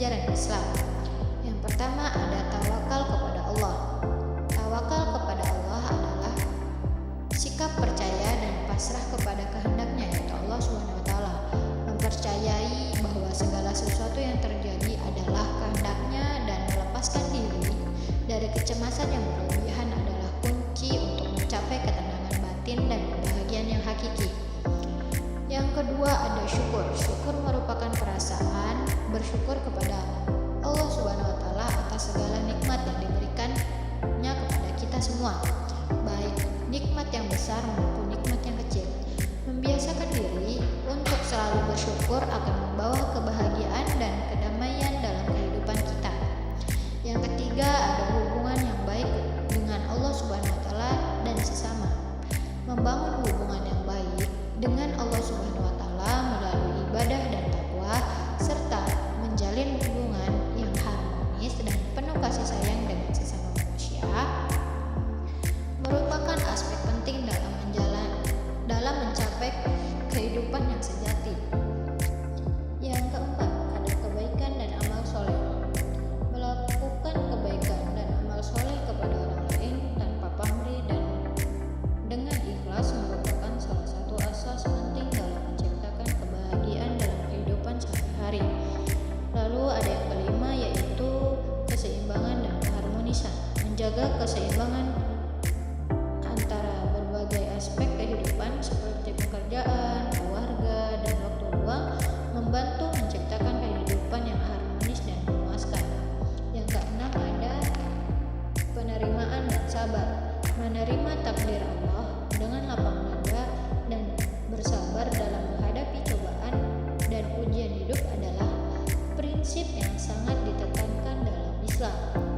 ajaran Islam. Yang pertama ada tawakal kepada Allah. Tawakal kepada Allah adalah sikap percaya dan pasrah kepada kehendaknya, yaitu Allah SWT. Mempercayai bahwa segala sesuatu yang terjadi adalah kehendaknya dan melepaskan diri dari kecemasan yang berlebihan adalah kunci untuk mencapai ketenangan batin dan kebahagiaan yang hakiki. Yang kedua ada syukur. Syukur merupakan perasaan bersyukur kepada Allah SWT atas segala nikmat yang diberikannya kepada kita semua, baik nikmat yang besar maupun nikmat yang kecil. Membiasakan diri untuk selalu bersyukur akan membawa kebahagiaan dan kedamaian dalam kehidupan kita. Yang ketiga ada hubungan yang baik dengan Allah SWT dan sesama. Membangun hubungan yang baik dengan Allah SWT melalui ibadah dan takwa serta menjalin hubungan yang harmonis dan penuh kasih sayang dengan sesama manusia merupakan aspek penting dalam mencapai kehidupan yang sejati. Yang keempat ada kebaikan dan amal soleh. Melakukan kebaikan dan amal soleh kepada orang lain tanpa pamrih dan dengan ikhlas merupakan salah satu asas penting dalam menciptakan kebahagiaan dalam kehidupan sehari-hari. Lalu ada yang kelima yaitu keseimbangan dan keharmonisan. Menjaga keseimbangan antara berbagai aspek kehidupan seperti pekerjaan, keluarga, dan waktu luang membantu menciptakan kehidupan yang harmonis dan memuaskan. Yang keenam ada penerimaan dan sabar. Menerima takdir Allah dengan lapang dada dan bersabar dalam menghadapi cobaan dan ujian hidup adalah prinsip yang sangat ditekankan dalam Islam.